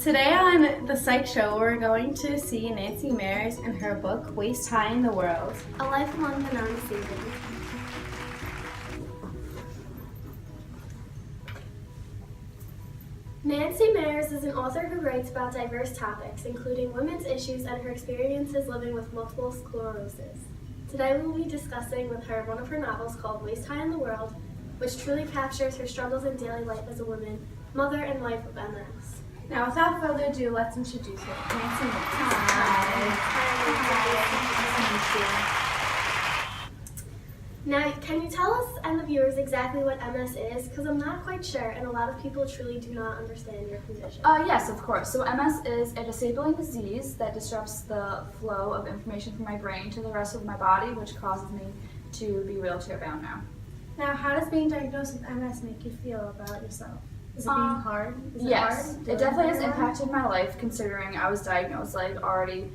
Today on The Psych Show, we're going to see Nancy Meyers in her book, Waist High in the World. A Life Among the Non-Disabled. Nancy Meyers is an author who writes about diverse topics, including women's issues and her experiences living with multiple sclerosis. Today we'll be discussing with her one of her novels called Waist High in the World, which truly captures her struggles in daily life as a woman, mother, and wife of MS. Now, without further ado, let's introduce her. Nancy Meyers. Now, can you tell us and the viewers exactly what MS is? Because I'm not quite sure, and a lot of people truly do not understand your condition. Yes, of course. So MS is a disabling disease that disrupts the flow of information from my brain to the rest of my body, which causes me to be wheelchair bound now. Now, how does being diagnosed with MS make you feel about yourself? Is it being hard? Yes, it definitely has impacted my life, considering I was diagnosed already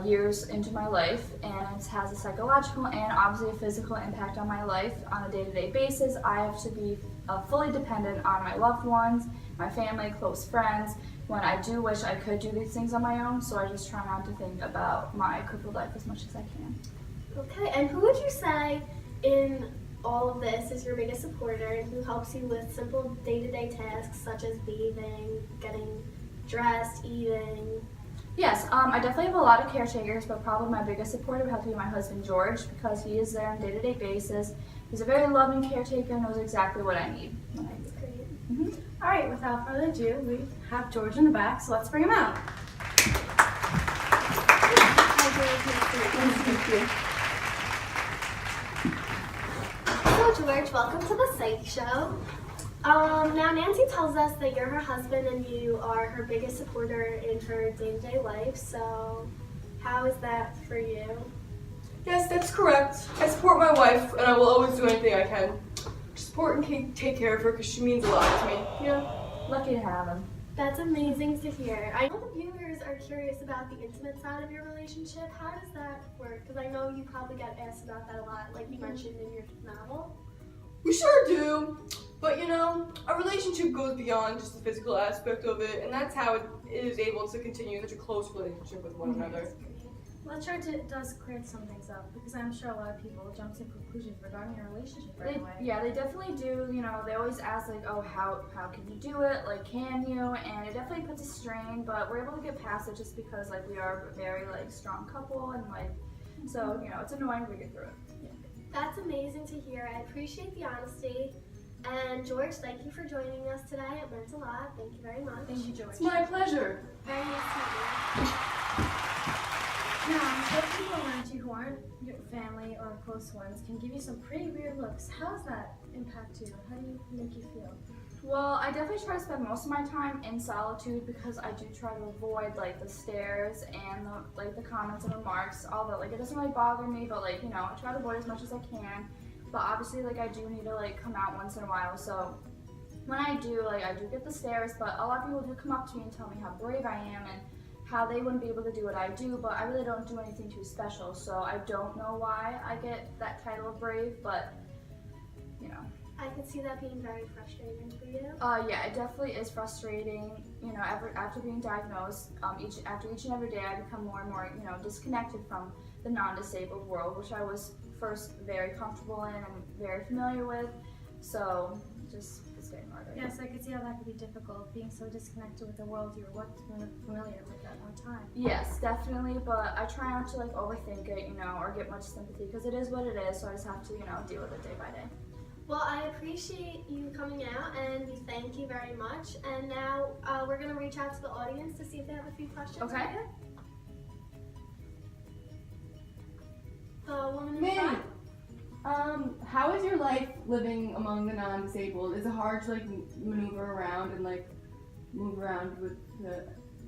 years into my life, and it has a psychological and obviously a physical impact on my life on a day-to-day basis. I have to be fully dependent on my loved ones, my family, close friends, when I do wish I could do these things on my own, so I just try not to think about my crippled life as much as I can. Okay, and who would you say in all of this is your biggest supporter and who helps you with simple day-to-day tasks such as bathing, getting dressed, eating? Yes, I definitely have a lot of caretakers, but probably my biggest supporter would have to be my husband George, because he is there on a day-to-day basis. He's a very loving caretaker and knows exactly what I need. That's great. All right, without further ado, we have George in the back, so let's bring him out. Hi, George. Nice to meet you. So, George, welcome to the Psych Show. Now, Nancy tells us that you're her husband and you are her biggest supporter in her day-to-day life, so how is that for you? Yes, that's correct. I support my wife, and I will always do anything I can to support and take care of her, because she means a lot to me. Yeah, lucky to have him. That's amazing to hear. I know the viewers are curious about the intimate side of your relationship. How does that work? Because I know you probably get asked about that a lot, like you mentioned in your novel. We sure do, but our relationship goes beyond just the physical aspect of it, and that's how it is able to continue such a close relationship with one another. Well, it sure does clear some things up, because I'm sure a lot of people jump to conclusions regarding your relationship right away. Yeah, they definitely do. They always ask oh, how can you do it? Can you? And it definitely puts a strain, but we're able to get past it just because we are a very strong couple, and so it's annoying, we get through it. That's amazing to hear. I appreciate the honesty. And George, thank you for joining us today. It meant a lot. Thank you very much. Thank you, George. It's my pleasure. Very nice to meet you. Now, I'm sure people around you who aren't your family or close ones can give you some pretty weird looks. How does that impact you? How do you make you feel? Well, I definitely try to spend most of my time in solitude, because I do try to avoid the stares and the comments and remarks. Although it doesn't really bother me, but I try to avoid as much as I can. But obviously I do need to come out once in a while. So when I do, I do get the stares, but a lot of people do come up to me and tell me how brave I am and how they wouldn't be able to do what I do, but I really don't do anything too special. So I don't know why I get that title of brave, but I can see that being very frustrating for you. Yeah, it definitely is frustrating. After being diagnosed, after each and every day, I become more and more, disconnected from the non-disabled world, which I was first very comfortable in and very familiar with. So it's getting harder. Yes, I can see how that could be difficult, being so disconnected with the world you were familiar with at one time. Yes, definitely, but I try not to overthink it, or get much sympathy, because it is what it is. So I just have to, deal with it day by day. Well, I appreciate you coming out, and we thank you very much. And now we're going to reach out to the audience to see if they have a few questions. Okay. For you. The woman in Me. front. How is your life living among the non-disabled? Is it hard to maneuver around and move around with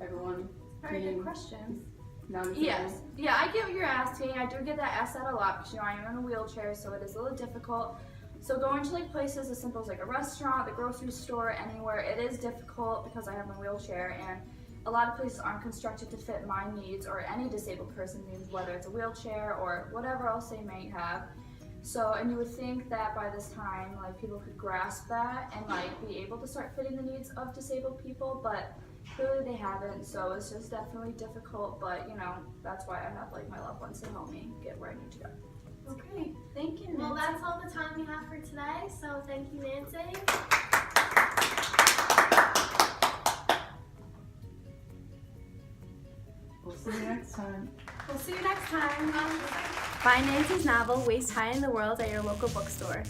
everyone Very being good questions. non-disabled? Yes. Yeah, I get what you're asking. I do get that asked that a lot, because I am in a wheelchair, so it is a little difficult. So going to places as simple as a restaurant, the grocery store, anywhere, it is difficult because I have my wheelchair, and a lot of places aren't constructed to fit my needs or any disabled person's needs, whether it's a wheelchair or whatever else they may have. So, and you would think that by this time, people could grasp that and be able to start fitting the needs of disabled people, but clearly they haven't, so it's just definitely difficult, but you know, that's why I have like my loved ones to help me get where I need to go. Okay, thank you, Well, Nancy. that's all the time we have for today, so thank you, Nancy. We'll see you next time. We'll see you next time. Find Nancy's novel, Waist High in the World, at your local bookstore.